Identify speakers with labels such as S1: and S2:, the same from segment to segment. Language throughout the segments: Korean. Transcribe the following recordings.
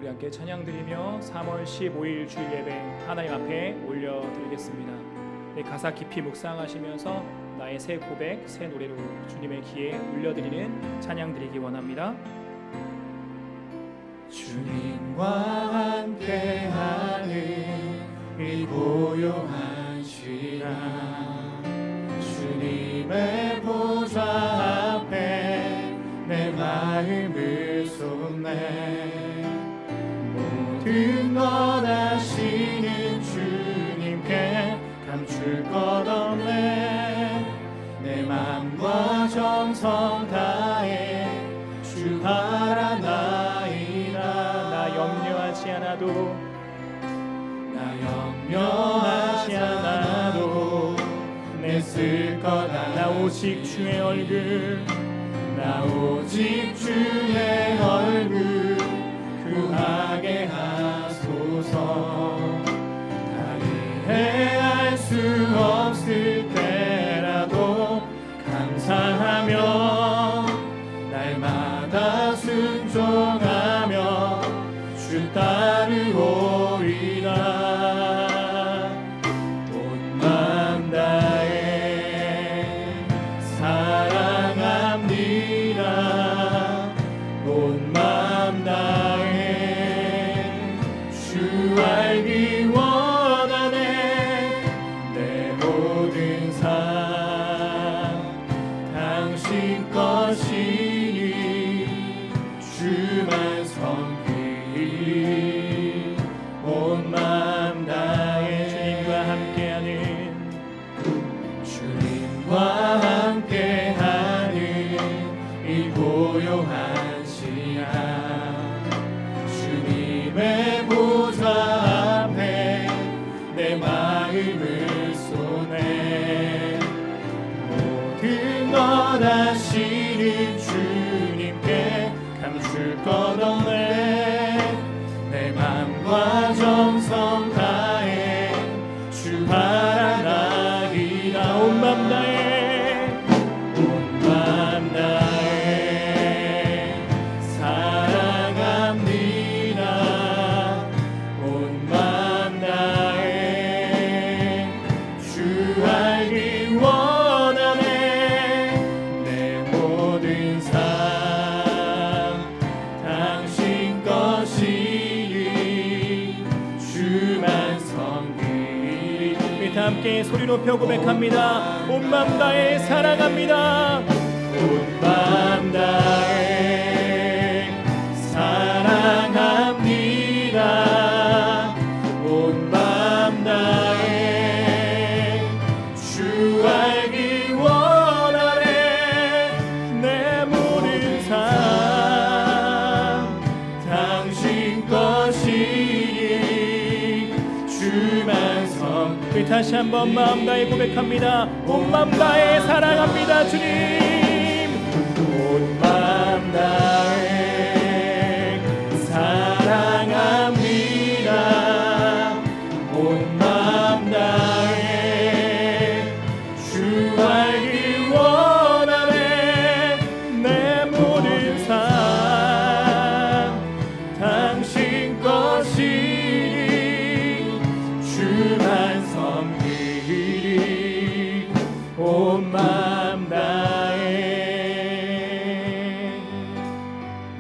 S1: 우리 함께 찬양드리며 3월 15일 주일 예배 하나님 앞에 올려드리겠습니다. 가사 깊이 묵상하시면서 나의 새 고백, 새 노래로 주님의 귀에 올려드리는 찬양 드리기 원합니다.
S2: 주님과 함께하는 이 고요한 시간, 주님의 보좌 앞에 내 마음을 쏟네. 모든 것 아시는 주님께 감출 것 없네. 내 맘과 정성 다해 주 바라나이다.
S1: 나 염려하지 않아도,
S2: 나 염려하지 않아도 내 쓸 거다.
S1: 나 오직 주의 얼굴,
S2: 나 오직 주의 얼굴 구하게 하소서. 다 이해할 수 없을 때라도 감사하며 날마다 순종하며 주 따르오리라. 온 맘 다해 사랑합니다. 온 맘 다해 주 알기 원하네. 내 모든 삶 당신 것이니 주만 섬기리. 온 맘 다해 주님과 함께하는 이 고요한 시간, 주님의 보좌 앞에 내 마음을 쏟네. 모든 것 아시는 주님께 감출 것 없네. 내 맘과 정성 다해 주 바라나이다.
S1: 온 맘 다해,
S2: 온 맘 다해 사랑합니다. 온 맘 다해 주 알기 원하네. 내 모든 삶 당신 것이니 주만 섬기리.
S1: 우리 다 함께 소리 높여 고백합니다. 온 맘 다해 사랑합니다.
S2: 온 맘 다해 사랑합니다. 온 맘 다해 주 알기 원하네. 내 모든 삶 당신 것이니 주만 섬.
S1: 우리 다시 한번 마음 다해 고백합니다. 온 맘 다해 사랑합니다. 주님,
S2: 온 맘 다해 사랑합니다. 온 맘 다해 주 알기 원하네. 내 모든 삶 당신 것이니 주만 섬기리. 온 맘 다해.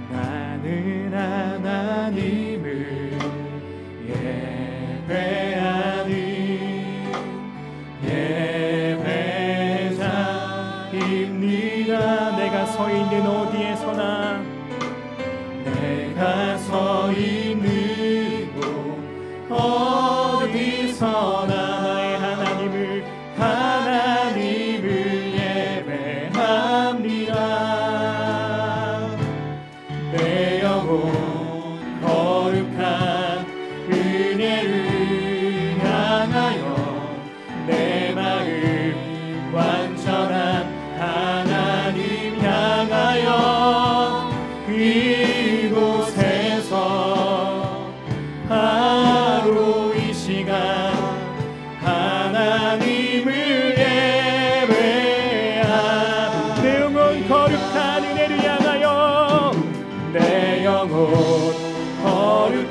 S2: 나는 하나님을 예배하는 예배자입니다.
S1: 내가 서 있는 어디에서나,
S2: 내가 서 있는 곳 어디서나
S1: 나의
S2: 하나님을 예배합니다. 내 영혼 거룩한 은혜를 향하여 내 마음 완전한 하나님 향하여 이곳에서 바로 이 시간 하나님을 예배하는
S1: 내 영혼 거룩한 은혜를 향하여,
S2: 내 영혼 거룩한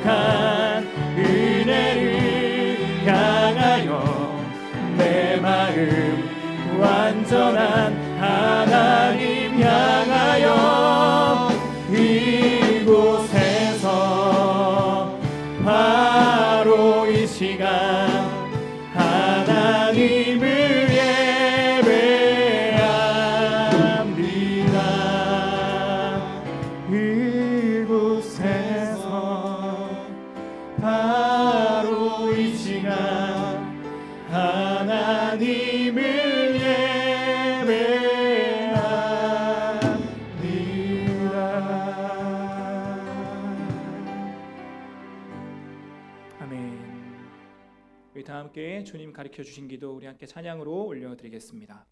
S1: 다 함께 주님 가르쳐 주신 기도 우리 함께 찬양으로 올려드리겠습니다.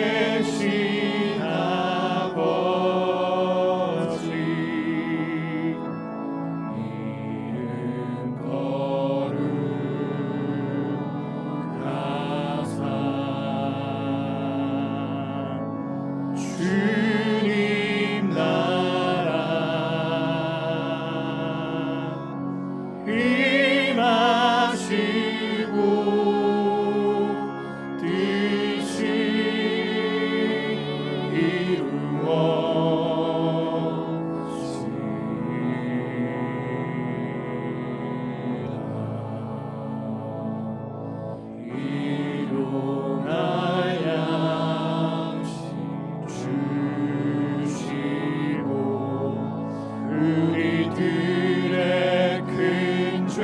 S2: 계신 아버지 이름 거룩하사 주님 나라 임하시고 뜻이 일용할 양식 주시고 우리들의 큰 죄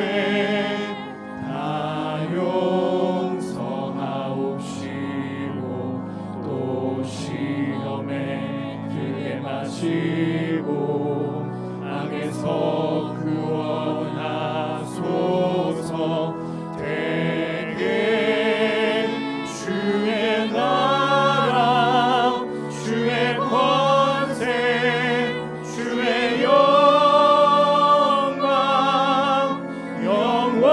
S2: 다 용서하옵시고 또 시험에 들게 마시고 악에서 구원하소서. 대개 주의 나라 주의 권세 주의 영광 영원히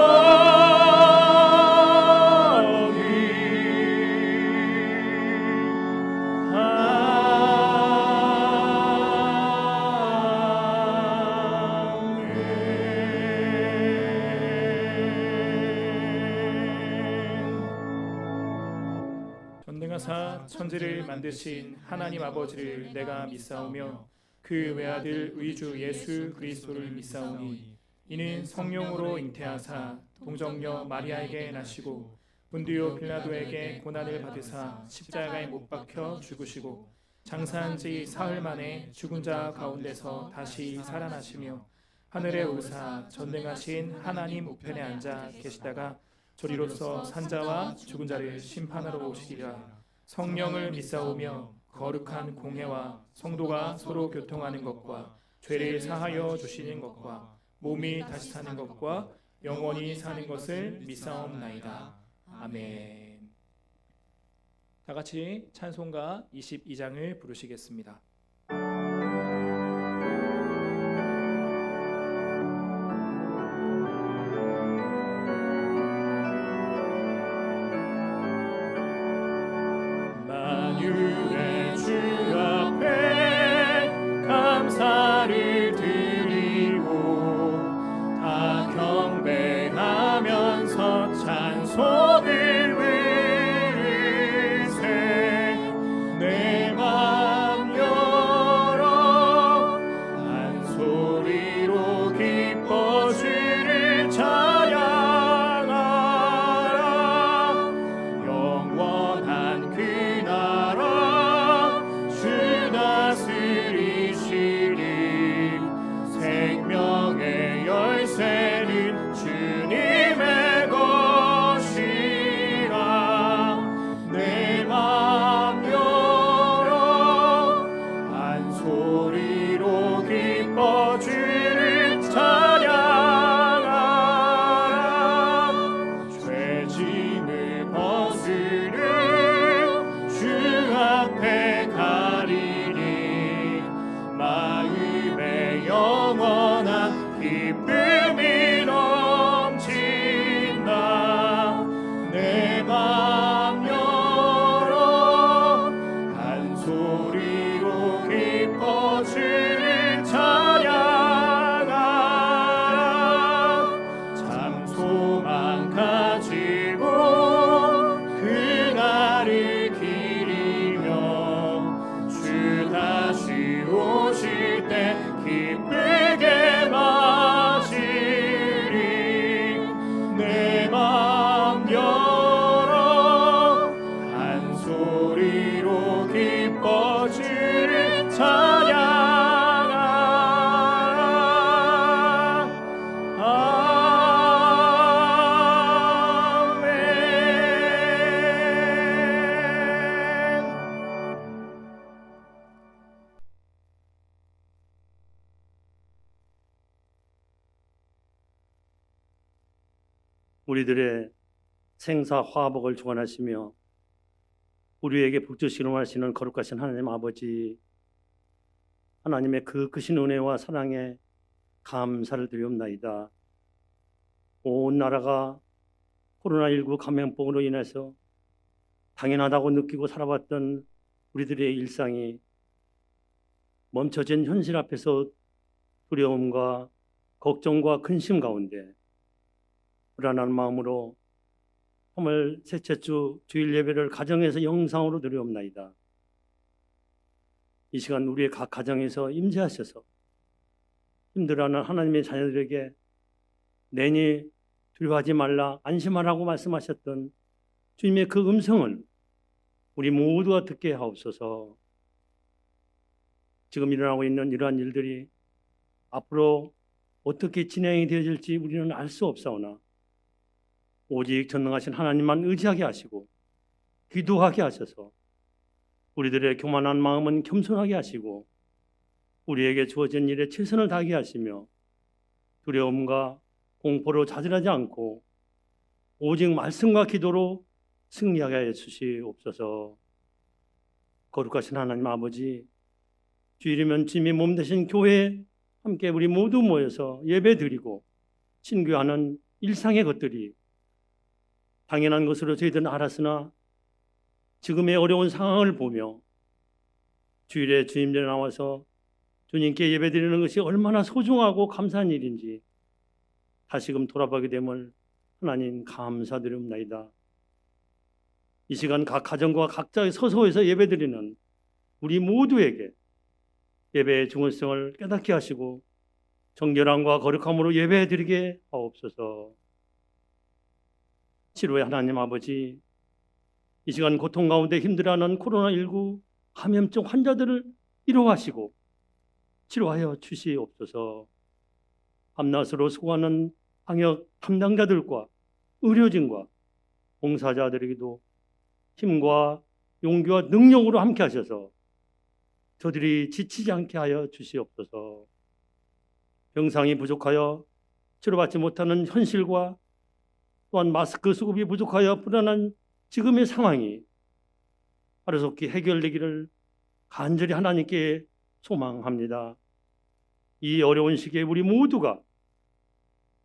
S1: 전능하사 천지를 만드신 하나님 아버지를 내가 믿사오며 그 외아들 의주 예수 그리스도를 믿사오니 이는 성령으로 잉태하사 동정녀 마리아에게 나시고 본디오 빌라도에게 고난을 받으사 십자가에 못 박혀 죽으시고 장사한 지 사흘 만에 죽은 자 가운데서 다시 살아나시며 하늘에 오르사 전능하신 하나님 우편에 앉아 계시다가 저리로서 산자와 죽은 자를 심판하러 오시리라. 성령을 믿사오며 거룩한 공회와 성도가 서로 교통하는 것과 죄를 사하여 주시는 것과 몸이 다시 사는 것과 영원히 사는 것을 믿사옵나이다. 아멘. 다 같이 찬송가 22장을 부르시겠습니다.
S2: 만유의 주 앞에 감사를 드리고 다 경배하면서 찬송을 부르세. 내 맘 열어 한 소리로 기뻐 주를 찬양하라. 영원한 그 나라 주 다스리시리. 생명의 열쇠는 주님의 것이라. 내 맘 열어 한 소리로 기뻐 주를 찬양하라. 죄짐을 벗으려 주 앞에 가리니 마음에 영원한 기쁨이 넘친다. 내 맘 열어 한 소리로 기뻐 주를 찬양하라. 참 소망 가지고 그
S3: 우리들의 생사 화복을 주관하시며 우리에게 복주시기로 하시는 거룩하신 하나님 아버지, 하나님의 그 크신 은혜와 사랑에 감사를 드리옵나이다. 온 나라가 코로나19 감염병으로 인해서 당연하다고 느끼고 살아왔던 우리들의 일상이 멈춰진 현실 앞에서 두려움과 걱정과 근심 가운데 불안한 마음으로 3월 셋째 주 주일 예배를 가정에서 영상으로 드리옵나이다. 이 시간 우리의 각 가정에서 임재하셔서 힘들어하는 하나님의 자녀들에게 내니 두려워하지 말라, 안심하라고 말씀하셨던 주님의 그 음성을 우리 모두가 듣게 하옵소서. 지금 일어나고 있는 이러한 일들이 앞으로 어떻게 진행이 되어질지 우리는 알 수 없사오나 오직 전능하신 하나님만 의지하게 하시고 기도하게 하셔서 우리들의 교만한 마음은 겸손하게 하시고 우리에게 주어진 일에 최선을 다하게 하시며 두려움과 공포로 좌절하지 않고 오직 말씀과 기도로 승리하게 해주시옵소서. 거룩하신 하나님 아버지, 주일이면 주님의 몸 되신 교회에 함께 우리 모두 모여서 예배드리고 신교하는 일상의 것들이 당연한 것으로 저희들은 알았으나 지금의 어려운 상황을 보며 주일에 주님께 나와서 주님께 예배드리는 것이 얼마나 소중하고 감사한 일인지 다시금 돌아보게 됨을 하나님 감사드립니다. 이 시간 각 가정과 각자의 서서에서 예배드리는 우리 모두에게 예배의 중요성을 깨닫게 하시고 정결함과 거룩함으로 예배드리게 하옵소서. 치료의 하나님 아버지, 이 시간 고통 가운데 힘들어하는 코로나19 감염증 환자들을 위로하시고 치료하여 주시옵소서. 밤낮으로 수고하는 방역 담당자들과 의료진과 봉사자들에게도 힘과 용기와 능력으로 함께 하셔서 저들이 지치지 않게 하여 주시옵소서. 병상이 부족하여 치료받지 못하는 현실과 또한 마스크 수급이 부족하여 불안한 지금의 상황이 하루속히 해결되기를 간절히 하나님께 소망합니다. 이 어려운 시기에 우리 모두가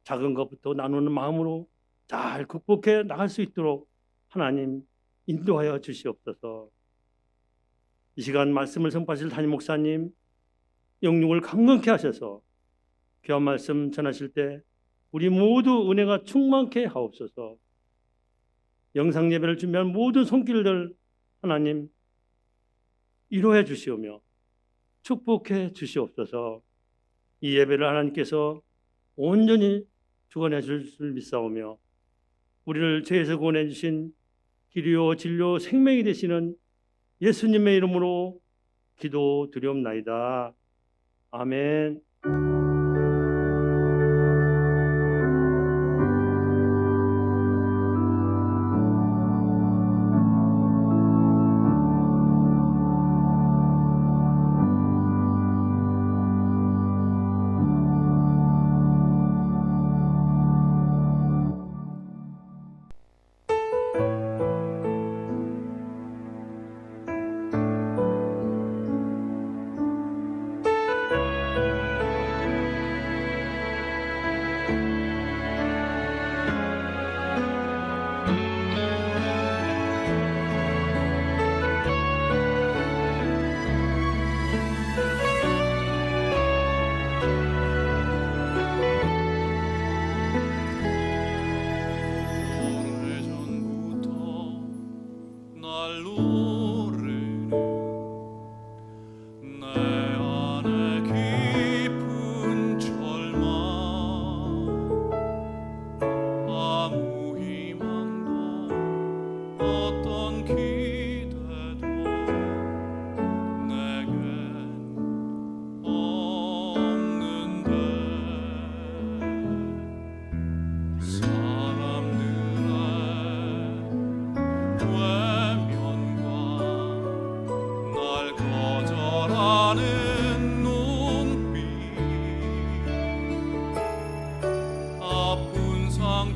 S3: 작은 것부터 나누는 마음으로 잘 극복해 나갈 수 있도록 하나님 인도하여 주시옵소서. 이 시간 말씀을 선포하실 담임 목사님 영육을 강건케 하셔서 귀한 말씀 전하실 때 우리 모두 은혜가 충만케 하옵소서. 영상 예배를 준비한 모든 손길들 하나님 위로해 주시오며 축복해 주시옵소서. 이 예배를 하나님께서 온전히 주관해 줄 줄 믿사오며 우리를 죄에서 구원해 주신 길이요 진료 생명이 되시는 예수님의 이름으로 기도드리옵나이다. 아멘.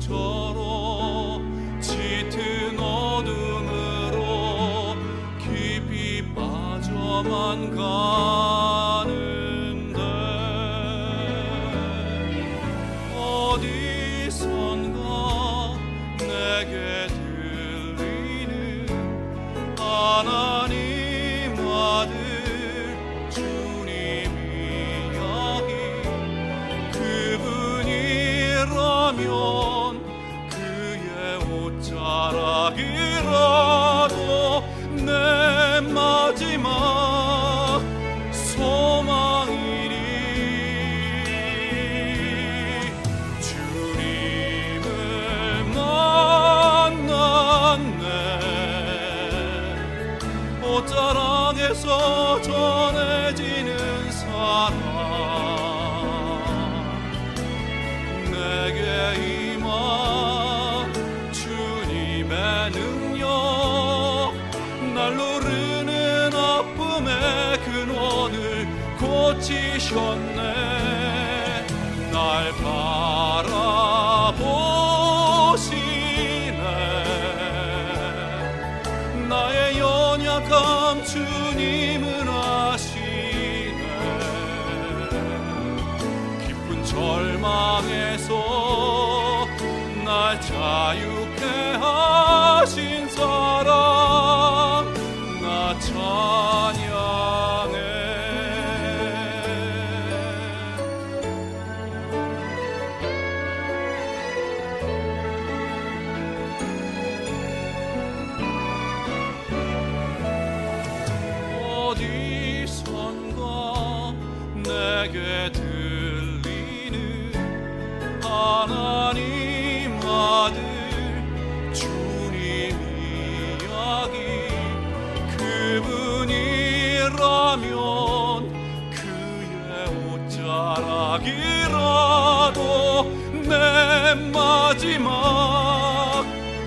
S2: 상처로
S4: 걸어만 가는데 어디선가 내게 들리는 하나님 아들 주님 이야기 그분이라면 그의 옷자락이라도 내 마지막 소망이니 주님을 만났네 옷자락에서 전해지는 사랑 내게 임한 주님의 능력 날 누르는 아픔의 근원을 고치셨네 날 바라보시네 나의 연약함 주님은 아시네 깊은 절망에서 날 자유케 하신 사랑 나 찬양해 어디선가 내게 들리는 하나님 아들 주님 이야기 그분이라면 그의 옷자락이라도 내 마지막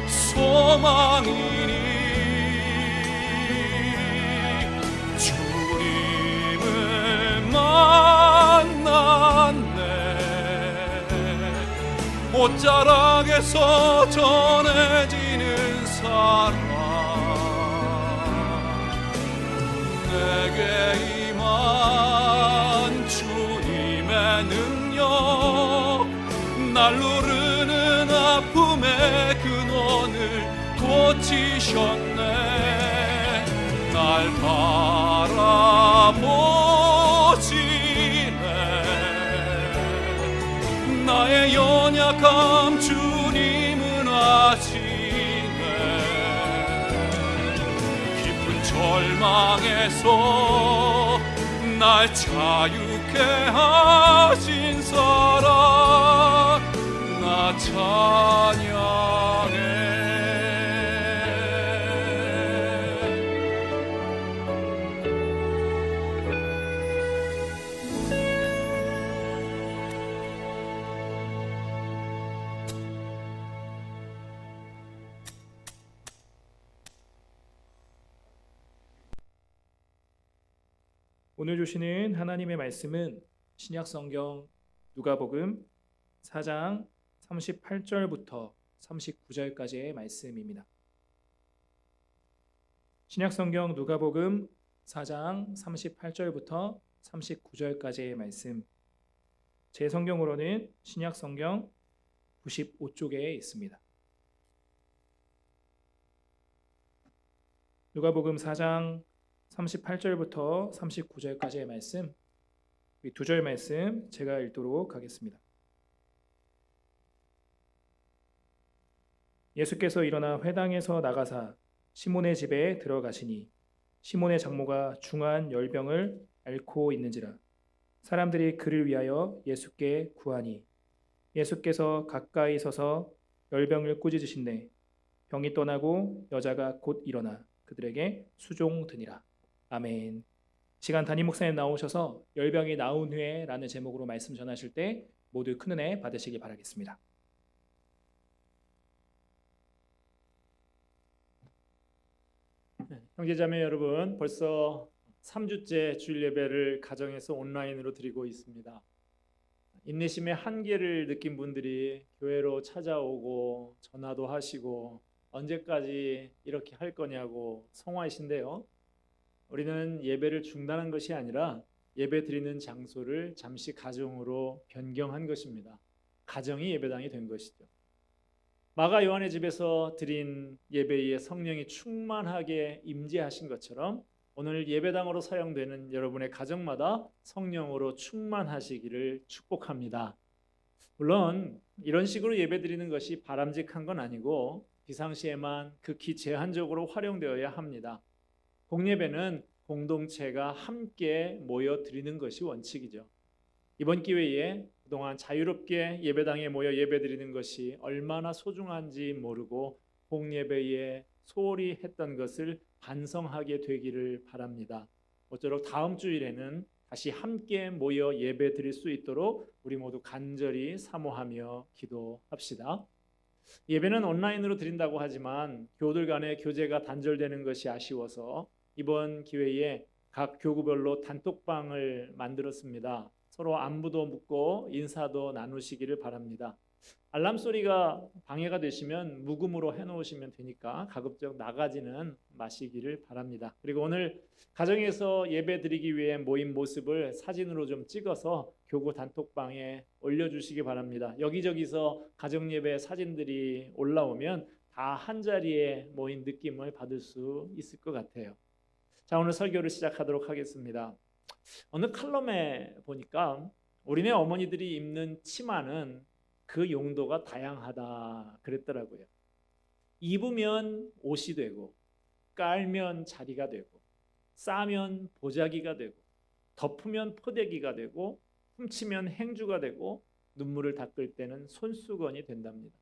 S4: 소망이니 주님을 만났네 옷자락에서 전해지는 사랑 내게 임한 주님의 능력 날 누르는 아픔의 근원을 고치셨네 날 바라보시네 나의 연약함 주님은 아시네 깊은 절망에서 날 자유케 하신 사랑 나 찬양해
S1: 오늘 주시는 하나님의 말씀은 신약성경 누가복음 4장 38절부터 39절까지의 말씀입니다. 신약성경 누가복음 4장 38절부터 39절까지의 말씀, 제 성경으로는 신약성경 95쪽에 있습니다. 누가복음 4장 38절부터 39절까지의 말씀, 이 두 절 말씀 제가 읽도록 하겠습니다. 예수께서 일어나 회당에서 나가사 시몬의 집에 들어가시니 시몬의 장모가 중한 열병을 앓고 있는지라. 사람들이 그를 위하여 예수께 구하니 예수께서 가까이 서서 열병을 꾸짖으신대 병이 떠나고 여자가 곧 일어나 그들에게 수종드니라. 아멘. 시간 담임 목사님 나오셔서 열병이 나온 후에 라는 제목으로 말씀 전하실 때 모두 큰 은혜 받으시기 바라겠습니다.
S2: 형제자매 여러분, 벌써 3주째 주일 예배를 가정에서 온라인으로 드리고 있습니다. 인내심의 한계를 느낀 분들이 교회로 찾아오고 전화도 하시고 언제까지 이렇게 할 거냐고 성화이신데요. 우리는 예배를 중단한 것이 아니라 예배 드리는 장소를 잠시 가정으로 변경한 것입니다. 가정이 예배당이 된 것이죠. 마가 요한의 집에서 드린 예배에 성령이 충만하게 임재하신 것처럼 오늘 예배당으로 사용되는 여러분의 가정마다 성령으로 충만하시기를 축복합니다. 물론 이런 식으로 예배드리는 것이 바람직한 건 아니고 비상시에만 극히 제한적으로 활용되어야 합니다. 공예배는 공동체가 함께 모여 드리는 것이 원칙이죠. 이번 기회에 그동안 자유롭게 예배당에 모여 예배드리는 것이 얼마나 소중한지 모르고 공예배에 소홀히 했던 것을 반성하게 되기를 바랍니다. 모쪼록 다음 주일에는 다시 함께 모여 예배 드릴 수 있도록 우리 모두 간절히 사모하며 기도합시다. 예배는 온라인으로 드린다고 하지만 교우들 간의 교제가 단절되는 것이 아쉬워서 이번 기회에 각 교구별로 단톡방을 만들었습니다. 서로 안부도 묻고 인사도 나누시기를 바랍니다. 알람 소리가 방해가 되시면 무음으로 해놓으시면 되니까 가급적 나가지는 마시기를 바랍니다. 그리고 오늘 가정에서 예배 드리기 위해 모인 모습을 사진으로 좀 찍어서 교구 단톡방에 올려주시기 바랍니다. 여기저기서 가정 예배 사진들이 올라오면 다 한자리에 모인 느낌을 받을 수 있을 것 같아요. 자, 오늘 설교를 시작하도록 하겠습니다. 어느 칼럼에 보니까 우리네 어머니들이 입는 치마는 그 용도가 다양하다 그랬더라고요. 입으면 옷이 되고, 깔면 자리가 되고, 싸면 보자기가 되고, 덮으면 포대기가 되고, 훔치면 행주가 되고, 눈물을 닦을 때는 손수건이 된답니다.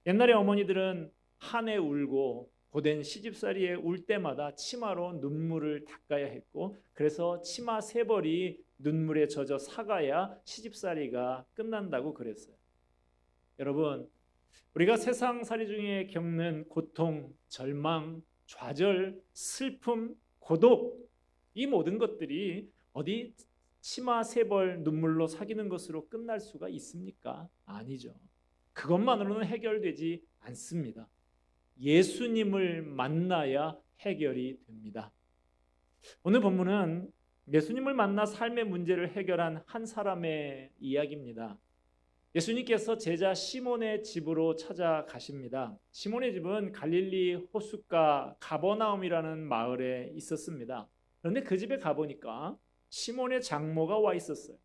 S2: 옛날에 어머니들은 한 해 울고 고된 시집살이에 울 때마다 치마로 눈물을 닦아야 했고, 그래서 치마 3벌이 눈물에 젖어 사가야 시집살이가 끝난다고 그랬어요. 여러분, 우리가 세상살이 중에 겪는 고통, 절망, 좌절, 슬픔, 고독, 이 모든 것들이 어디 치마 3벌 눈물로 사기는 것으로 끝날 수가 있습니까? 아니죠. 그것만으로는 해결되지 않습니다. 예수님을 만나야 해결이 됩니다. 오늘 본문은 예수님을 만나 삶의 문제를 해결한 한 사람의 이야기입니다. 예수님께서 제자 시몬의 집으로 찾아가십니다. 시몬의 집은 갈릴리 호숫가 가버나움이라는 마을에 있었습니다. 그런데 그 집에 가보니까 시몬의 장모가 와 있었어요.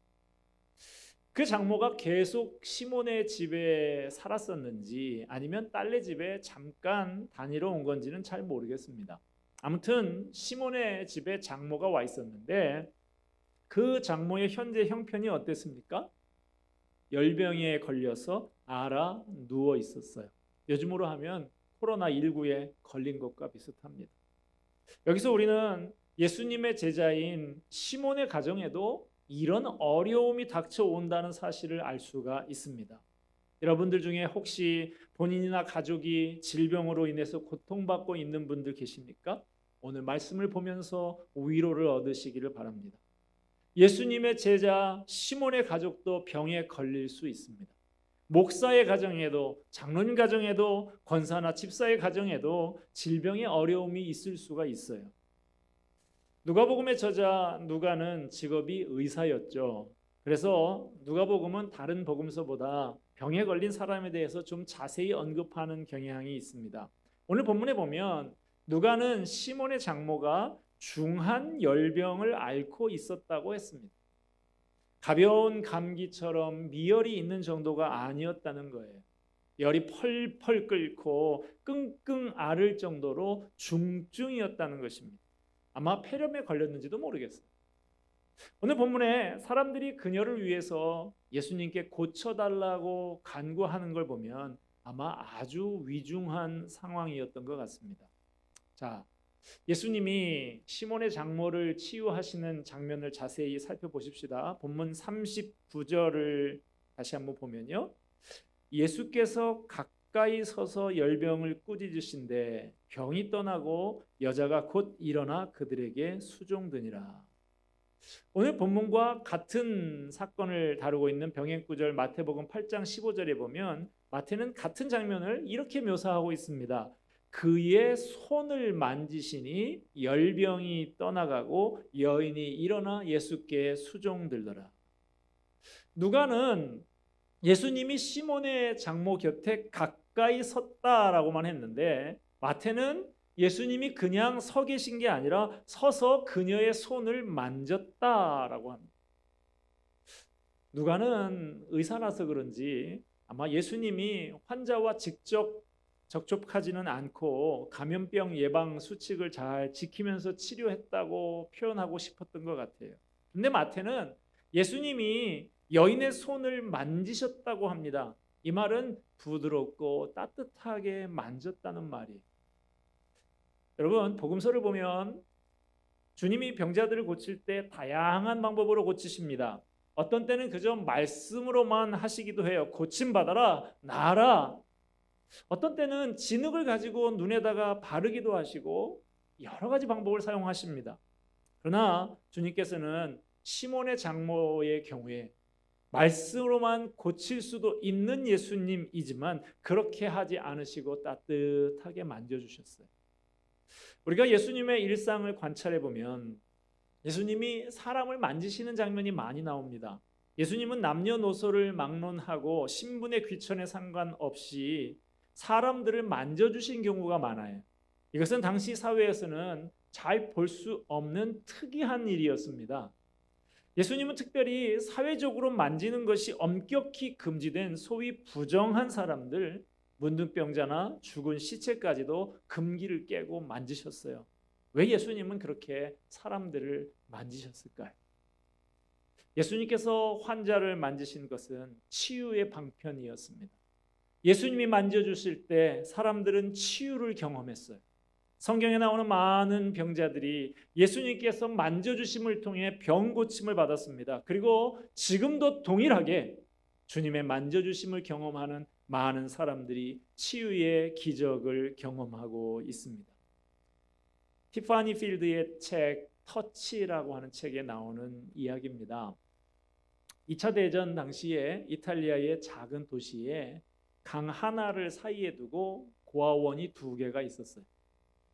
S2: 그 장모가 계속 시몬의 집에 살았었는지 아니면 딸네 집에 잠깐 다니러 온 건지는 잘 모르겠습니다. 아무튼 시몬의 집에 장모가 와 있었는데 그 장모의 현재 형편이 어땠습니까? 열병에 걸려서 앓아 누워 있었어요. 요즘으로 하면 코로나19에 걸린 것과 비슷합니다. 여기서 우리는 예수님의 제자인 시몬의 가정에도 이런 어려움이 닥쳐온다는 사실을 알 수가 있습니다. 여러분들 중에 혹시 본인이나 가족이 질병으로 인해서 고통받고 있는 분들 계십니까? 오늘 말씀을 보면서 위로를 얻으시기를 바랍니다. 예수님의 제자 시몬의 가족도 병에 걸릴 수 있습니다. 목사의 가정에도, 장로님 가정에도, 권사나 집사의 가정에도 질병의 어려움이 있을 수가 있어요. 누가복음의 저자 누가는 직업이 의사였죠. 그래서 누가복음은 다른 복음서보다 병에 걸린 사람에 대해서 좀 자세히 언급하는 경향이 있습니다. 오늘 본문에 보면 누가는 시몬의 장모가 중한 열병을 앓고 있었다고 했습니다. 가벼운 감기처럼 미열이 있는 정도가 아니었다는 거예요. 열이 펄펄 끓고 끙끙 앓을 정도로 중증이었다는 것입니다. 아마 폐렴에 걸렸는지도 모르겠어요. 오늘 본문에 사람들이 그녀를 위해서 예수님께 고쳐달라고 간구하는 걸 보면 아마 아주 위중한 상황이었던 것 같습니다. 자, 예수님이 시몬의 장모를 치유하시는 장면을 자세히 살펴보십시다. 본문 39절을 다시 한번 보면요. 예수께서 가까이 서서 열병을 꾸짖으신데 병이 떠나고 여자가 곧 일어나 그들에게 수종드니라. 오늘 본문과 같은 사건을 다루고 있는 병행구절 마태복음 8장 15절에 보면 마태는 같은 장면을 이렇게 묘사하고 있습니다. 그의 손을 만지시니 열병이 떠나가고 여인이 일어나 예수께 수종들더라. 누가는 예수님이 시몬의 장모 곁에 가까이 섰다라고만 했는데, 마태는 예수님이 그냥 서 계신 게 아니라 서서 그녀의 손을 만졌다라고 합니다. 누가는 의사라서 그런지 아마 예수님이 환자와 직접 접촉하지는 않고 감염병 예방 수칙을 잘 지키면서 치료했다고 표현하고 싶었던 것 같아요. 근데 마태는 예수님이 여인의 손을 만지셨다고 합니다. 이 말은 부드럽고 따뜻하게 만졌다는 말이에요. 여러분, 복음서를 보면 주님이 병자들을 고칠 때 다양한 방법으로 고치십니다. 어떤 때는 그저 말씀으로만 하시기도 해요. 고침받아라, 나아라. 어떤 때는 진흙을 가지고 눈에다가 바르기도 하시고 여러 가지 방법을 사용하십니다. 그러나 주님께서는 시몬의 장모의 경우에 말씀으로만 고칠 수도 있는 예수님이지만 그렇게 하지 않으시고 따뜻하게 만져주셨어요. 우리가 예수님의 일상을 관찰해 보면 예수님이 사람을 만지시는 장면이 많이 나옵니다. 예수님은 남녀노소를 막론하고 신분의 귀천에 상관없이 사람들을 만져주신 경우가 많아요. 이것은 당시 사회에서는 잘 볼 수 없는 특이한 일이었습니다. 예수님은 특별히 사회적으로 만지는 것이 엄격히 금지된 소위 부정한 사람들, 문둥병자나 죽은 시체까지도 금기를 깨고 만지셨어요. 왜 예수님은 그렇게 사람들을 만지셨을까요? 예수님께서 환자를 만지신 것은 치유의 방편이었습니다. 예수님이 만져주실 때 사람들은 치유를 경험했어요. 성경에 나오는 많은 병자들이 예수님께서 만져주심을 통해 병 고침을 받았습니다. 그리고 지금도 동일하게 주님의 만져주심을 경험하는 많은 사람들이 치유의 기적을 경험하고 있습니다. 티파니 필드의 책 터치라고 하는 책에 나오는 이야기입니다. 2차 대전 당시에 이탈리아의 작은 도시에 강 하나를 사이에 두고 고아원이 2개가 있었어요.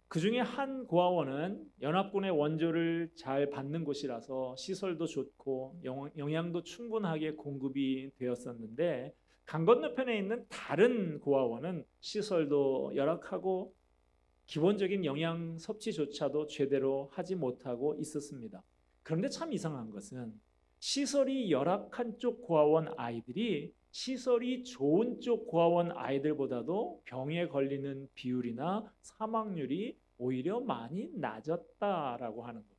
S2: 그 중에 한 고아원은 연합군의 원조를 잘 받는 곳이라서 시설도 좋고 영양도 충분하게 공급이 되었었는데, 강 건너편에 있는 다른 고아원은 시설도 열악하고 기본적인 영양 섭취조차도 제대로 하지 못하고 있었습니다. 그런데 참 이상한 것은 시설이 열악한 쪽 고아원 아이들이 시설이 좋은 쪽 고아원 아이들보다도 병에 걸리는 비율이나 사망률이 오히려 많이 낮았다라고 하는 거예요.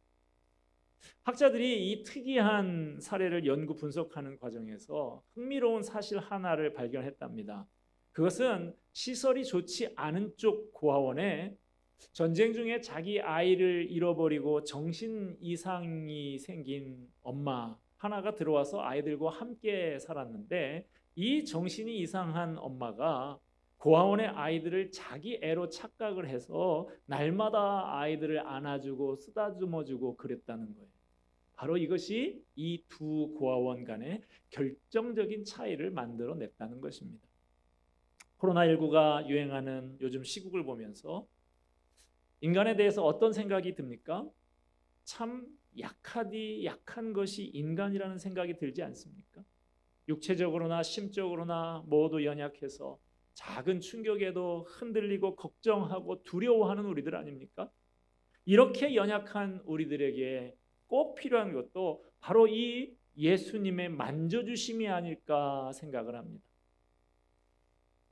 S2: 학자들이 이 특이한 사례를 연구 분석하는 과정에서 흥미로운 사실 하나를 발견했답니다. 그것은 시설이 좋지 않은 쪽 고아원에 전쟁 중에 자기 아이를 잃어버리고 정신 이상이 생긴 엄마 하나가 들어와서 아이들과 함께 살았는데, 이 정신이 이상한 엄마가 고아원의 아이들을 자기 애로 착각을 해서 날마다 아이들을 안아주고 쓰다듬어주고 그랬다는 거예요. 바로 이것이 이 두 고아원 간의 결정적인 차이를 만들어냈다는 것입니다. 코로나19가 유행하는 요즘 시국을 보면서 인간에 대해서 어떤 생각이 듭니까? 참 약하디 약한 것이 인간이라는 생각이 들지 않습니까? 육체적으로나 심적으로나 모두 연약해서 작은 충격에도 흔들리고 걱정하고 두려워하는 우리들 아닙니까? 이렇게 연약한 우리들에게 꼭 필요한 것도 바로 이 예수님의 만져주심이 아닐까 생각을 합니다.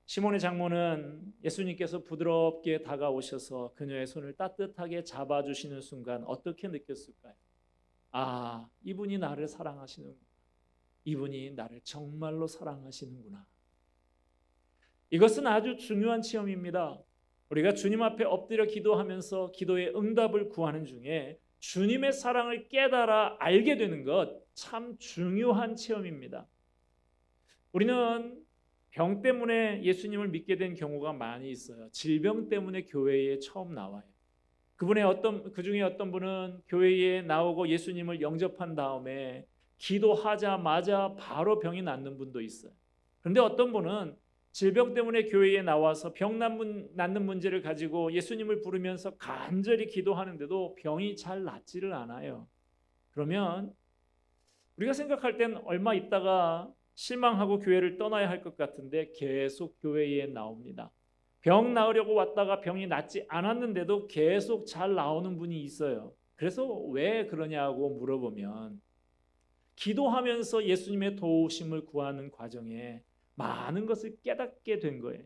S2: 시몬의 장모는 예수님께서 부드럽게 다가오셔서 그녀의 손을 따뜻하게 잡아주시는 순간 어떻게 느꼈을까요? 아, 이분이 나를 사랑하시는구나. 이분이 나를 정말로 사랑하시는구나. 이것은 아주 중요한 체험입니다. 우리가 주님 앞에 엎드려 기도하면서 기도의 응답을 구하는 중에 주님의 사랑을 깨달아 알게 되는 것 참 중요한 체험입니다. 우리는 병 때문에 예수님을 믿게 된 경우가 많이 있어요. 질병 때문에 교회에 처음 나와요. 그 중에 어떤 분은 교회에 나오고 예수님을 영접한 다음에 기도하자마자 바로 병이 낫는 분도 있어요. 그런데 어떤 분은 질병 때문에 교회에 나와서 병 낫는 문제를 가지고 예수님을 부르면서 간절히 기도하는데도 병이 잘 낫지를 않아요. 그러면 우리가 생각할 땐 얼마 있다가 실망하고 교회를 떠나야 할 것 같은데 계속 교회에 나옵니다. 병 나으려고 왔다가 병이 낫지 않았는데도 계속 잘 나오는 분이 있어요. 그래서 왜 그러냐고 물어보면 기도하면서 예수님의 도우심을 구하는 과정에 많은 것을 깨닫게 된 거예요.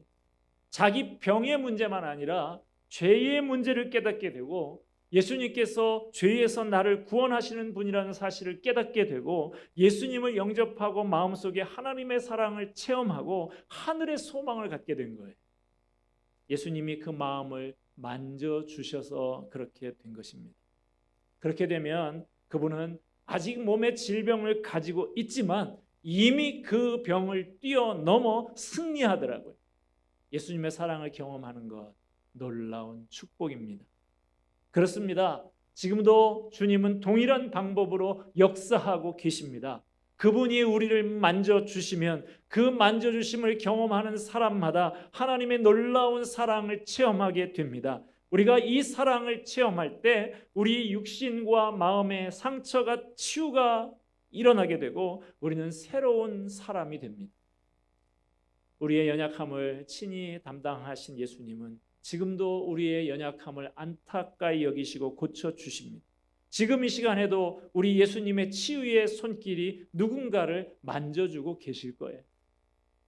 S2: 자기 병의 문제만 아니라 죄의 문제를 깨닫게 되고 예수님께서 죄에서 나를 구원하시는 분이라는 사실을 깨닫게 되고 예수님을 영접하고 마음속에 하나님의 사랑을 체험하고 하늘의 소망을 갖게 된 거예요. 예수님이 그 마음을 만져주셔서 그렇게 된 것입니다. 그렇게 되면 그분은 아직 몸에 질병을 가지고 있지만 이미 그 병을 뛰어넘어 승리하더라고요. 예수님의 사랑을 경험하는 것 놀라운 축복입니다. 그렇습니다. 지금도 주님은 동일한 방법으로 역사하고 계십니다. 그분이 우리를 만져주시면 그 만져주심을 경험하는 사람마다 하나님의 놀라운 사랑을 체험하게 됩니다. 우리가 이 사랑을 체험할 때 우리 육신과 마음의 상처가 치유가 일어나게 되고 우리는 새로운 사람이 됩니다. 우리의 연약함을 친히 담당하신 예수님은 지금도 우리의 연약함을 안타까이 여기시고 고쳐주십니다. 지금 이 시간에도 우리 예수님의 치유의 손길이 누군가를 만져주고 계실 거예요.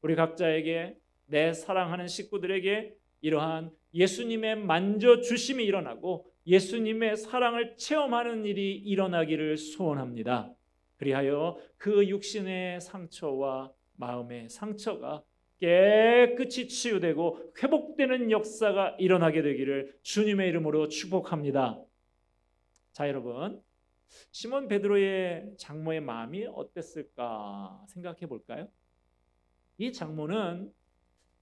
S2: 우리 각자에게, 내 사랑하는 식구들에게 이러한 예수님의 만져주심이 일어나고 예수님의 사랑을 체험하는 일이 일어나기를 소원합니다. 그리하여 그 육신의 상처와 마음의 상처가 깨끗이 치유되고 회복되는 역사가 일어나게 되기를 주님의 이름으로 축복합니다. 자, 여러분, 시몬 베드로의 장모의 마음이 어땠을까 생각해 볼까요? 이 장모는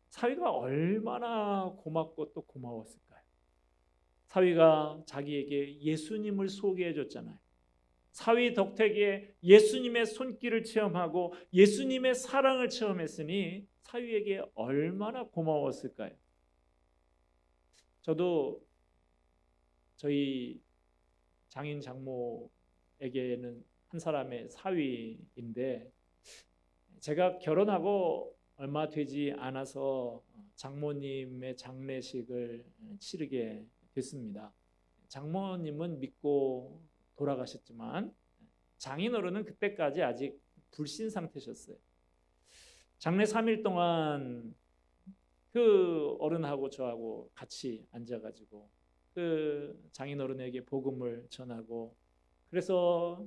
S2: 사위가 얼마나 고맙고 또 고마웠을까요? 사위가 자기에게 예수님을 소개해 줬잖아요. 사위 덕택에 예수님의 손길을 체험하고 예수님의 사랑을 체험했으니 사위에게 얼마나 고마웠을까요? 저도 저희 장인 장모에게는 한 사람의 사위인데 제가 결혼하고 얼마 되지 않아서 장모님의 장례식을 치르게 됐습니다. 장모님은 믿고 돌아가셨지만 장인어른은 그때까지 아직 불신 상태셨어요. 장례 3일 동안 그 어른하고 저하고 같이 앉아가지고 그 장인어른에게 복음을 전하고 그래서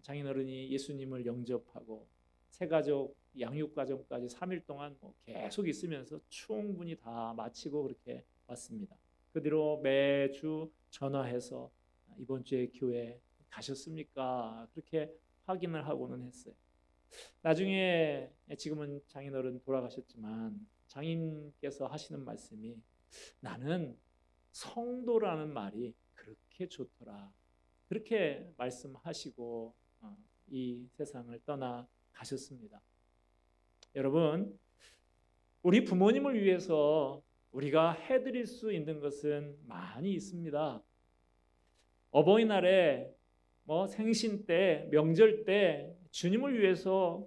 S2: 장인어른이 예수님을 영접하고 새가족 양육과정까지 3일 동안 계속 있으면서 충분히 다 마치고 그렇게 왔습니다. 그 뒤로 매주 전화해서 이번 주에 교회 가셨습니까? 그렇게 확인을 하고는 했어요. 나중에 지금은 장인어른 돌아가셨지만 장인께서 하시는 말씀이 나는 성도라는 말이 그렇게 좋더라. 그렇게 말씀하시고 이 세상을 떠나 가셨습니다. 여러분, 우리 부모님을 위해서 우리가 해드릴 수 있는 것은 많이 있습니다. 어버이날에 생신 때, 명절 때 주님을 위해서,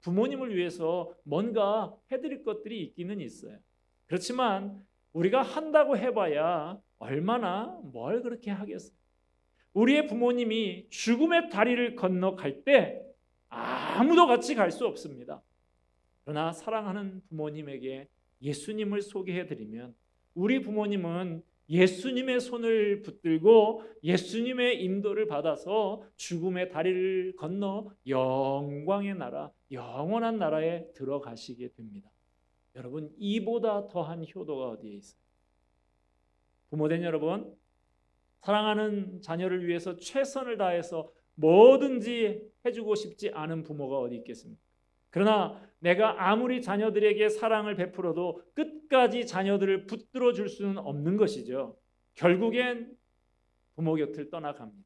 S2: 부모님을 위해서 뭔가 해드릴 것들이 있기는 있어요. 그렇지만 우리가 한다고 해봐야 얼마나 뭘 그렇게 하겠어요. 우리의 부모님이 죽음의 다리를 건너갈 때 아무도 같이 갈 수 없습니다. 그러나 사랑하는 부모님에게 예수님을 소개해드리면 우리 부모님은 예수님의 손을 붙들고 예수님의 인도를 받아서 죽음의 다리를 건너 영광의 나라, 영원한 나라에 들어가시게 됩니다. 여러분, 이보다 더한 효도가 어디에 있어요? 부모된 여러분, 사랑하는 자녀를 위해서 최선을 다해서 뭐든지 해주고 싶지 않은 부모가 어디 있겠습니까? 그러나 내가 아무리 자녀들에게 사랑을 베풀어도 끝까지 자녀들을 붙들어 줄 수는 없는 것이죠. 결국엔 부모 곁을 떠나갑니다.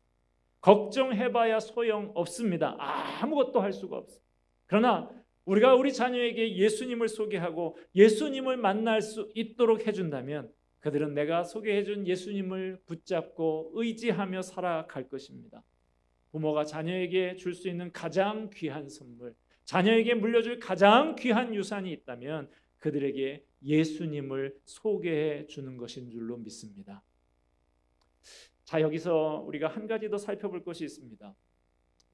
S2: 걱정해봐야 소용없습니다. 아무것도 할 수가 없어요. 그러나 우리가 우리 자녀에게 예수님을 소개하고 예수님을 만날 수 있도록 해준다면 그들은 내가 소개해준 예수님을 붙잡고 의지하며 살아갈 것입니다. 부모가 자녀에게 줄 수 있는 가장 귀한 선물, 자녀에게 물려줄 가장 귀한 유산이 있다면 그들에게 예수님을 소개해 주는 것인 줄로 믿습니다. 자, 여기서 우리가 한 가지 더 살펴볼 것이 있습니다.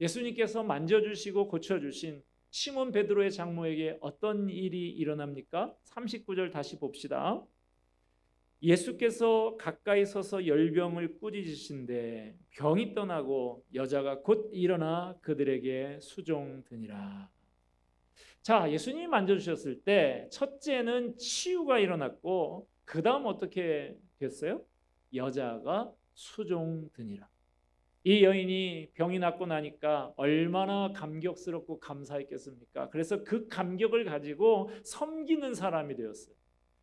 S2: 예수님께서 만져주시고 고쳐주신 시몬 베드로의 장모에게 어떤 일이 일어납니까? 39절 다시 봅시다. 예수께서 가까이 서서 열병을 꾸짖으신데 병이 떠나고 여자가 곧 일어나 그들에게 수종드니라. 자, 예수님이 만져주셨을 때 첫째는 치유가 일어났고 그 다음 어떻게 됐어요? 여자가 수종드니라. 이 여인이 병이 낫고 나니까 얼마나 감격스럽고 감사했겠습니까? 그래서 그 감격을 가지고 섬기는 사람이 되었어요.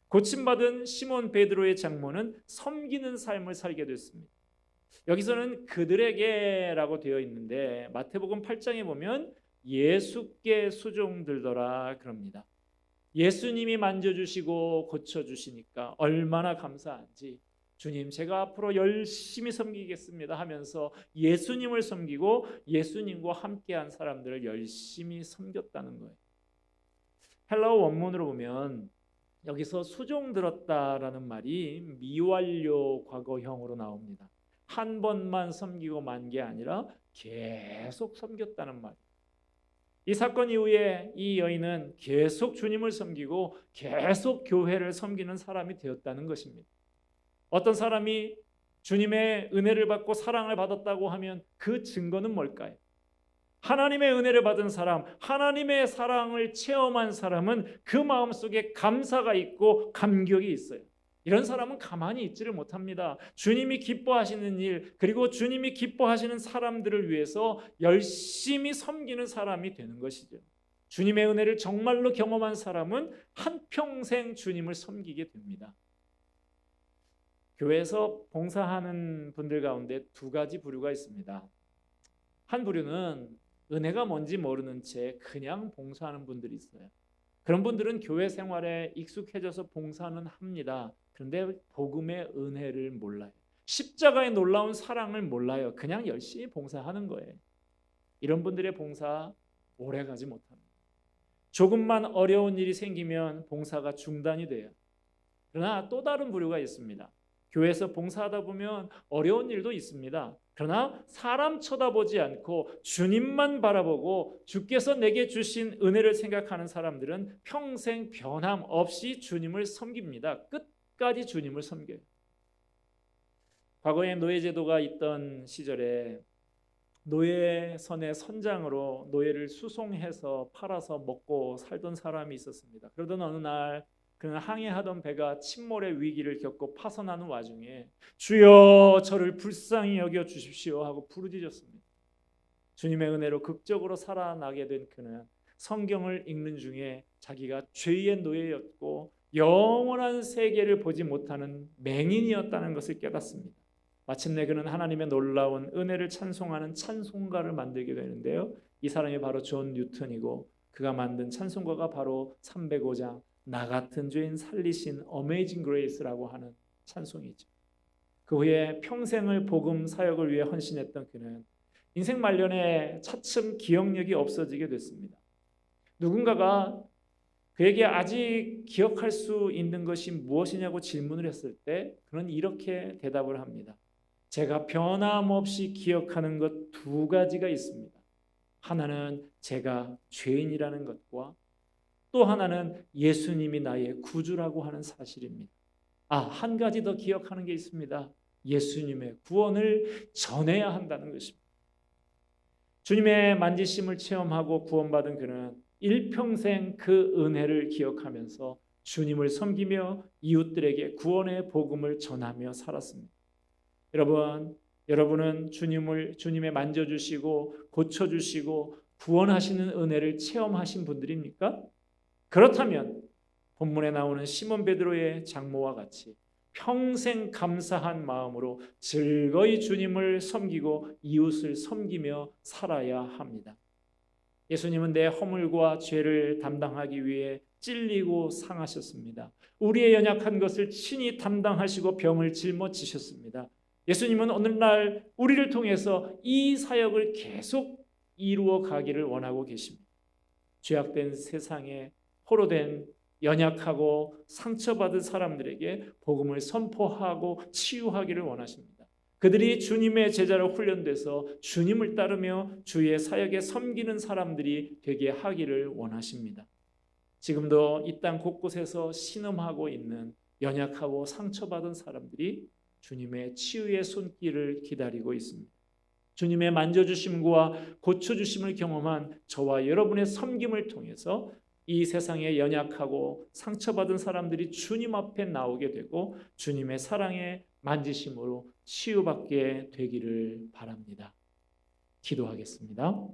S2: 고침받은 시몬 베드로의 장모는 섬기는 삶을 살게 됐습니다. 여기서는 그들에게라고 되어 있는데 마태복음 8장에 보면 예수께 수종들더라 그럽니다. 예수님이 만져주시고 고쳐주시니까 얼마나 감사한지 주님 제가 앞으로 열심히 섬기겠습니다 하면서 예수님을 섬기고 예수님과 함께한 사람들을 열심히 섬겼다는 거예요. 헬라어 원문으로 보면 여기서 수종들었다라는 말이 미완료 과거형으로 나옵니다. 한 번만 섬기고 만 게 아니라 계속 섬겼다는 말이에요. 이 사건 이후에 이 여인은 계속 주님을 섬기고 계속 교회를 섬기는 사람이 되었다는 것입니다. 어떤 사람이 주님의 은혜를 받고 사랑을 받았다고 하면 그 증거는 뭘까요? 하나님의 은혜를 받은 사람, 하나님의 사랑을 체험한 사람은 그 마음속에 감사가 있고 감격이 있어요. 이런 사람은 가만히 있지를 못합니다. 주님이 기뻐하시는 일, 그리고 주님이 기뻐하시는 사람들을 위해서 열심히 섬기는 사람이 되는 것이죠. 주님의 은혜를 정말로 경험한 사람은 한평생 주님을 섬기게 됩니다. 교회에서 봉사하는 분들 가운데 두 가지 부류가 있습니다. 한 부류는 은혜가 뭔지 모르는 채 그냥 봉사하는 분들이 있어요. 그런 분들은 교회 생활에 익숙해져서 봉사는 합니다. 그런데 복음의 은혜를 몰라요. 십자가의 놀라운 사랑을 몰라요. 그냥 열심히 봉사하는 거예요. 이런 분들의 봉사 오래가지 못합니다. 조금만 어려운 일이 생기면 봉사가 중단이 돼요. 그러나 또 다른 부류가 있습니다. 교회에서 봉사하다 보면 어려운 일도 있습니다. 그러나 사람 쳐다보지 않고 주님만 바라보고 주께서 내게 주신 은혜를 생각하는 사람들은 평생 변함없이 주님을 섬깁니다. 끝까지 주님을 섬겨요. 과거에 노예제도가 있던 시절에 노예선의 선장으로 노예를 수송해서 팔아서 먹고 살던 사람이 있었습니다. 그러던 어느 날 그는 항해하던 배가 침몰의 위기를 겪고 파선하는 와중에 주여 저를 불쌍히 여겨 주십시오 하고 부르짖었습니다. 주님의 은혜로 극적으로 살아나게 된 그는 성경을 읽는 중에 자기가 죄의 노예였고 영원한 세계를 보지 못하는 맹인이었다는 것을 깨닫습니다. 마침내 그는 하나님의 놀라운 은혜를 찬송하는 찬송가를 만들게 되는데요. 이 사람이 바로 존 뉴턴이고 그가 만든 찬송가가 바로 305장 나 같은 죄인 살리신 어메이징 그레이스라고 하는 찬송이죠. 그 후에 평생을 복음 사역을 위해 헌신했던 그는 인생 말년에 차츰 기억력이 없어지게 됐습니다. 누군가가 그에게 아직 기억할 수 있는 것이 무엇이냐고 질문을 했을 때 그는 이렇게 대답을 합니다. 제가 변함없이 기억하는 것 두 가지가 있습니다. 하나는 제가 죄인이라는 것과 또 하나는 예수님이 나의 구주라고 하는 사실입니다. 한 가지 더 기억하는 게 있습니다. 예수님의 구원을 전해야 한다는 것입니다. 주님의 만지심을 체험하고 구원받은 그는 일평생 그 은혜를 기억하면서 주님을 섬기며 이웃들에게 구원의 복음을 전하며 살았습니다. 여러분은 주님의 만져주시고 고쳐주시고 구원하시는 은혜를 체험하신 분들입니까? 그렇다면 본문에 나오는 시몬 베드로의 장모와 같이 평생 감사한 마음으로 즐거이 주님을 섬기고 이웃을 섬기며 살아야 합니다. 예수님은 내 허물과 죄를 담당하기 위해 찔리고 상하셨습니다. 우리의 연약한 것을 친히 담당하시고 병을 짊어지셨습니다. 예수님은 오늘날 우리를 통해서 이 사역을 계속 이루어 가기를 원하고 계십니다. 죄악된 세상에 포로된 연약하고 상처받은 사람들에게 복음을 선포하고 치유하기를 원하십니다. 그들이 주님의 제자로 훈련돼서 주님을 따르며 주의 사역에 섬기는 사람들이 되게 하기를 원하십니다. 지금도 이 땅 곳곳에서 신음하고 있는 연약하고 상처받은 사람들이 주님의 치유의 손길을 기다리고 있습니다. 주님의 만져주심과 고쳐주심을 경험한 저와 여러분의 섬김을 통해서 이 세상에 연약하고 상처받은 사람들이 주님 앞에 나오게 되고 주님의 사랑에 만지심으로 치유받게 되기를 바랍니다. 기도하겠습니다.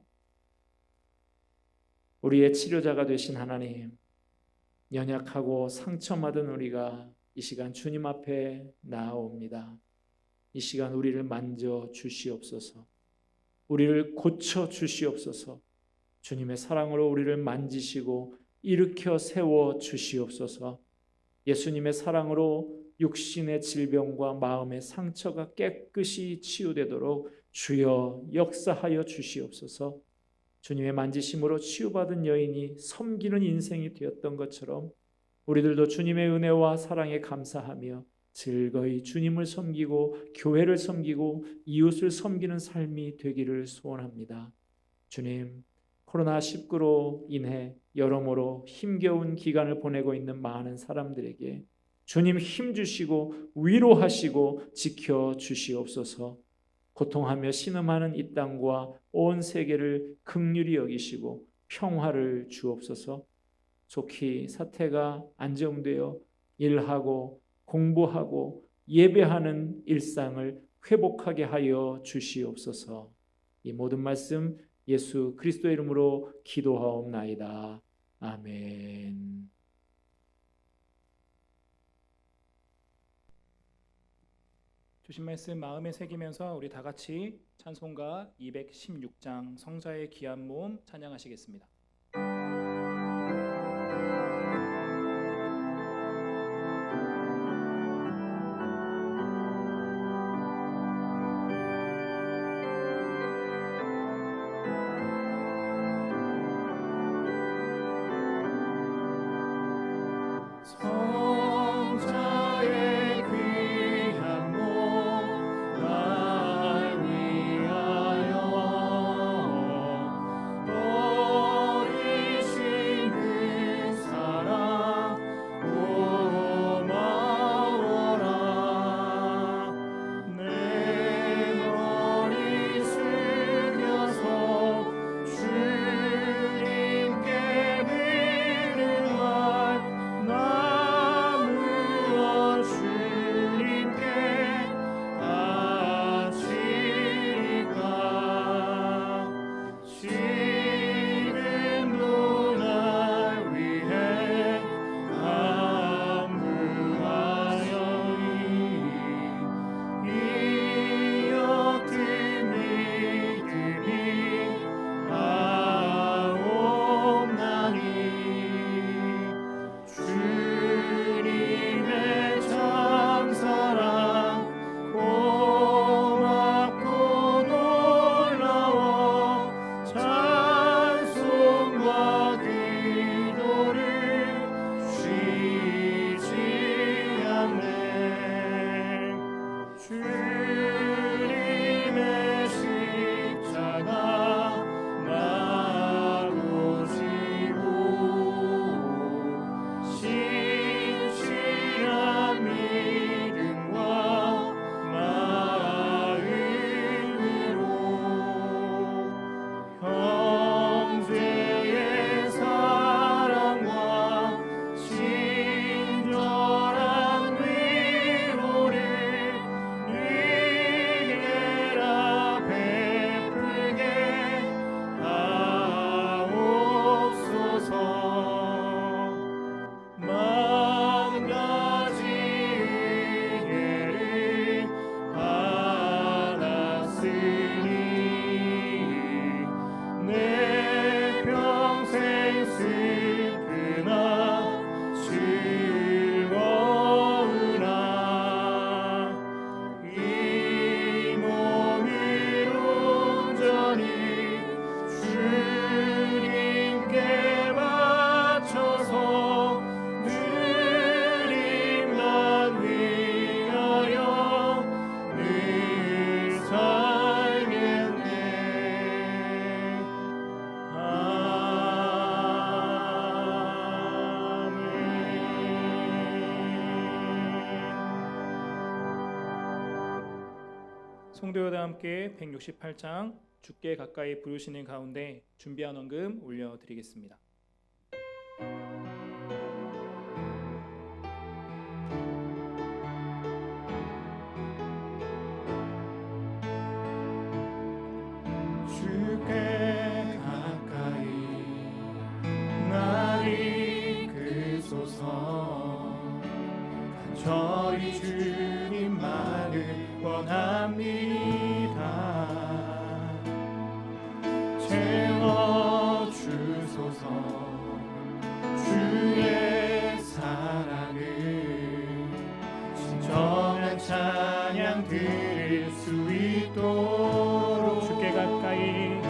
S2: 우리의 치료자가 되신 하나님, 연약하고 상처받은 우리가 이 시간 주님 앞에 나아옵니다. 이 시간 우리를 만져 주시옵소서. 우리를 고쳐 주시옵소서. 주님의 사랑으로 우리를 만지시고 일으켜 세워 주시옵소서. 예수님의 사랑으로 육신의 질병과 마음의 상처가 깨끗이 치유되도록 주여 역사하여 주시옵소서. 주님의 만지심으로 치유받은 여인이 섬기는 인생이 되었던 것처럼 우리들도 주님의 은혜와 사랑에 감사하며 즐거이 주님을 섬기고 교회를 섬기고 이웃을 섬기는 삶이 되기를 소원합니다. 주님, 코로나19로 인해 여러모로 힘겨운 기간을 보내고 있는 많은 사람들에게 주님 힘 주시고 위로하시고 지켜주시옵소서. 고통하며 신음하는 이 땅과 온 세계를 긍휼히 여기시고 평화를 주옵소서. 속히 사태가 안정되어 일하고 공부하고 예배하는 일상을 회복하게 하여 주시옵소서. 이 모든 말씀 예수 그리스도의 이름으로 기도하옵나이다. 아멘.
S1: 주신 말씀 마음에 새기면서 우리 다 같이 찬송가 216장 성자의 귀한 몸 찬양하시겠습니다.
S2: 성자의 귀한 몸 날 위하여 버리신 그 사랑 고마워라. 내 머리 숙여서 주님께 드릴 말 나무어 주님께 바치리까. 지금도 날 위해 안무하여니 이 옅은 믿음이 하옵나니 주님의 참사랑 고맙고 놀라워 찬송과 기도를 쉬지 않네. 주님의 십자가 나로 지고 신실한 믿음과 마음으로 형제의 사랑과 친절한 위로를
S1: 성도여와 함께 168장 주께 가까이 부르시는 가운데 준비한 헌금 올려드리겠습니다.
S2: 주께 가까이 날 이끄소서. 간절히 주님만을 원합니다. 채워주소서. 주의 사랑을 진정한 찬양 드릴 수 있도록 주께 가까이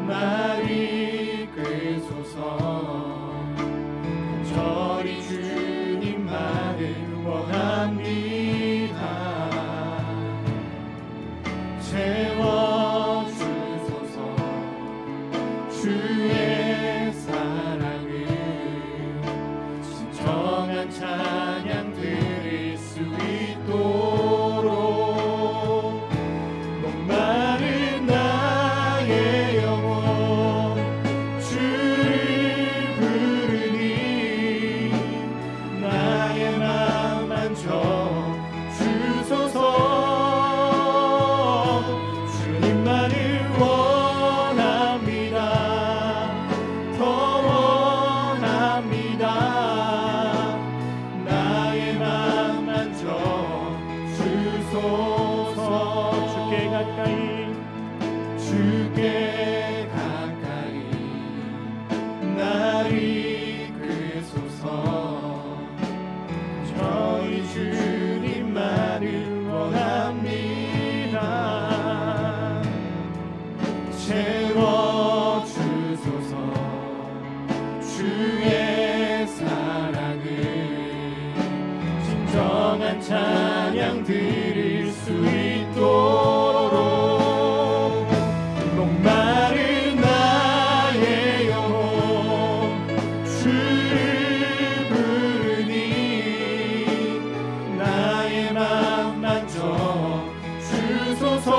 S2: 날 이끄소서. 간절히 주님만을 원합니다. 채워주소서. 주의 사랑을 진정한 찬양 드릴 수 있도록 목마른 나의 영혼 주를 부르니 나의 맘 만져 주소서. 주님만을 원합니다. 더 원합니다. 나의 맘 만져 주소서. 주께 가까이 날 이끄소서. 저희 주님만을 원합니다. 채워주소서. 주의 사랑을 진정한 찬양 드릴 수 있도록 목마른 나의 영혼 주를 부르니 나의 맘 만져 주소서.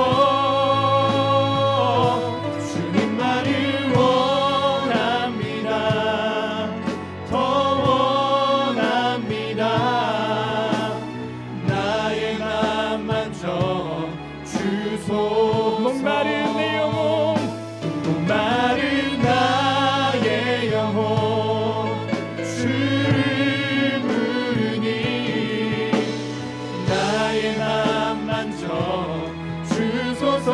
S2: 주님만을 원합니다. 더 원합니다. 나의 맘 만져 주소서. 목마른 내 영혼 목마른 나의 영혼 주를 부르니 나의 맘 만져 주소서.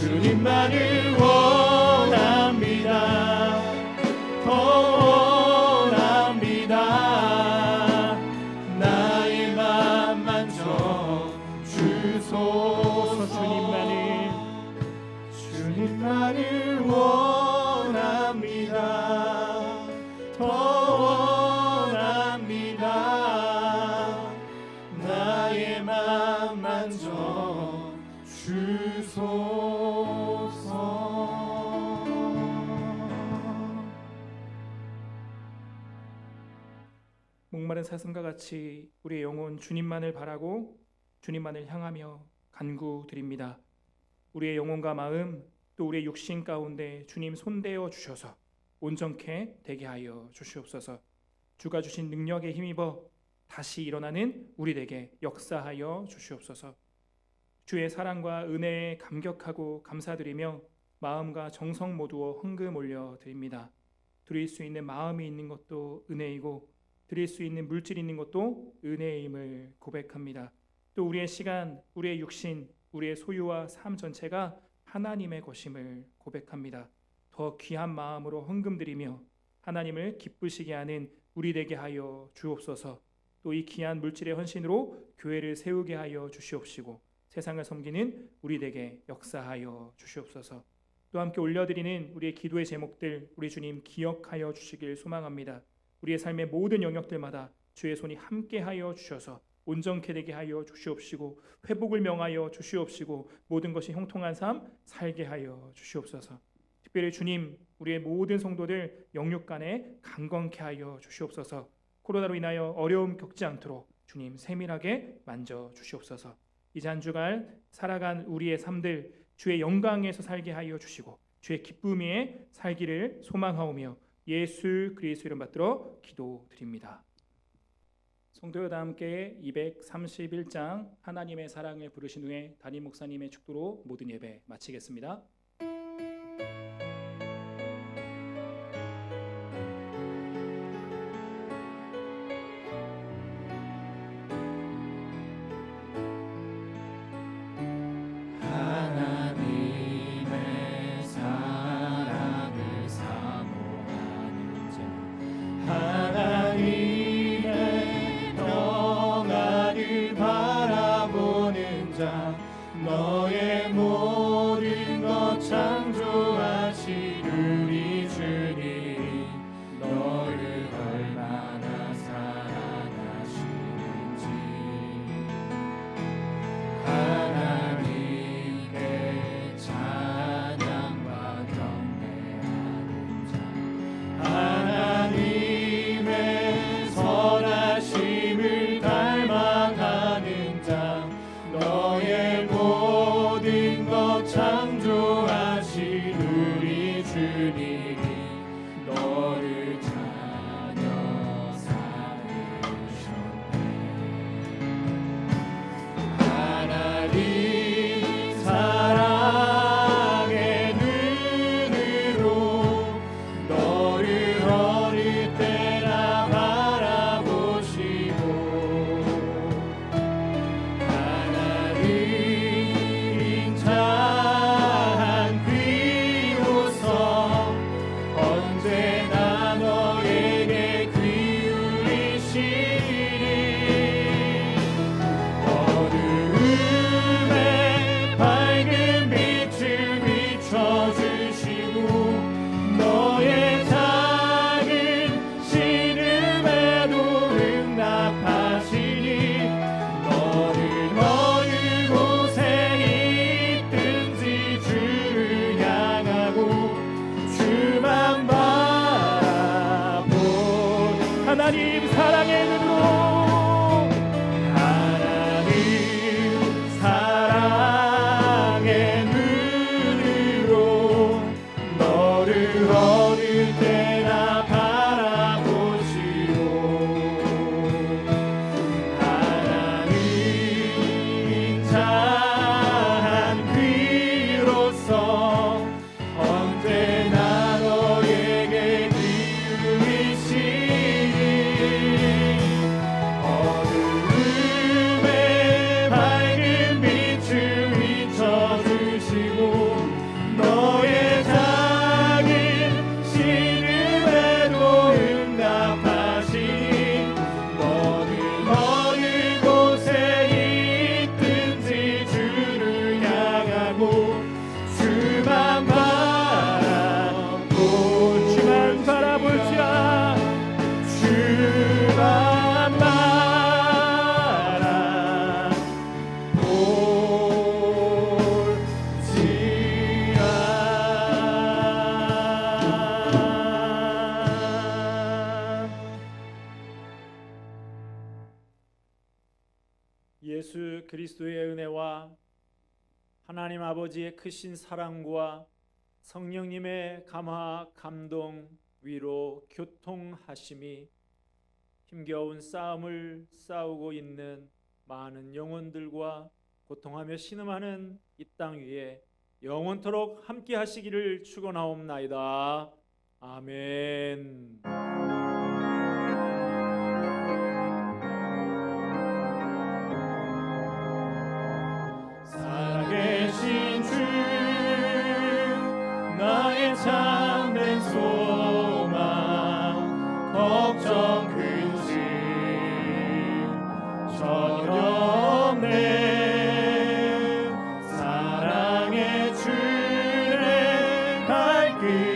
S2: 주님만을 원합니다. 더 원합니다. 나의 맘 만져 주소서. 주님만을 원합니다. 더 원합니다. 나의 맘 만져 주소서.
S1: 목마른 사슴과 같이 우리의 영혼 주님만을 바라고 주님만을 향하며 간구드립니다. 우리의 영혼과 마음 또 우리의 육신 가운데 주님 손대어 주셔서 온전케 되게 하여 주시옵소서. 주가 주신 능력에 힘입어 다시 일어나는 우리에게 역사하여 주시옵소서. 주의 사랑과 은혜에 감격하고 감사드리며 마음과 정성 모두어 헌금 올려드립니다. 드릴 수 있는 마음이 있는 것도 은혜이고 드릴 수 있는 물질이 있는 것도 은혜임을 고백합니다. 또 우리의 시간, 우리의 육신, 우리의 소유와 삶 전체가 하나님의 것임을 고백합니다. 더 귀한 마음으로 헌금 드리며 하나님을 기쁘시게 하는 우리 되게 하여 주옵소서. 또 이 귀한 물질의 헌신으로 교회를 세우게 하여 주시옵시고 세상을 섬기는 우리 되게 역사하여 주시옵소서. 또 함께 올려드리는 우리의 기도의 제목들 우리 주님 기억하여 주시길 소망합니다. 우리의 삶의 모든 영역들마다 주의 손이 함께하여 주셔서 온전케 되게 하여 주시옵시고 회복을 명하여 주시옵시고 모든 것이 형통한 삶 살게 하여 주시옵소서. 특별히 주님 우리의 모든 성도들 영육간에 강건케 하여 주시옵소서. 코로나로 인하여 어려움 겪지 않도록 주님 세밀하게 만져 주시옵소서. 이제 한 주간 살아간 우리의 삶들 주의 영광에서 살게 하여 주시고 주의 기쁨에 살기를 소망하오며 예수 그리스도 이름 받들어 기도드립니다. 성도여, 다 함께 231장 하나님의 사랑을 부르신 후에 담임 목사님의 축도로 모든 예배 마치겠습니다.
S2: 너의 모든 것 창조하신 우리 주님, 너를 얼마나 사랑하시는지 하나님께 찬양과 경배하는 자, 하나님의 선하심을 닮아가는 자, 너의 모든 것 창조하신 우리 주님이 너를 자녀 삼으셨네. 하나님 사랑의 눈으로 너를 어릴 때나 바라보시고 인자한 귀로서 언제나 너에게 귀 울리시니 어두움에 밝은 빛을 비춰주시고 너의 작은 신음에도 응답하시니 너를 어느 곳에 있든지 주를 향하고 주만 바라본 하나님 사랑의 눈으로 하나님 사랑의 눈으로 너를 어릴 때나 바라보시고 하나님 인자한 귀로서 언제나 너에게 기울이시니 어두움에 밝은 빛을 비춰주시고 너의 작은 신음에도 응답하시니 너는 어느 곳에 있든지 주를 향하고 주만 바라볼지라 주만 바라볼지라. 예수 그리스도의 은혜와 하나님 아버지의 크신 사랑과 성령님의 감화, 감동, 위로, 교통하심이 힘겨운 싸움을 싸우고 있는 많은 영혼들과 고통하며 신음하는 이 땅 위에 영원토록 함께 하시기를 축원하옵나이다. 아멘. 살아계신 주 나의 참된 소망 걱정 근심 전혀 없네. 사랑의 주의 발길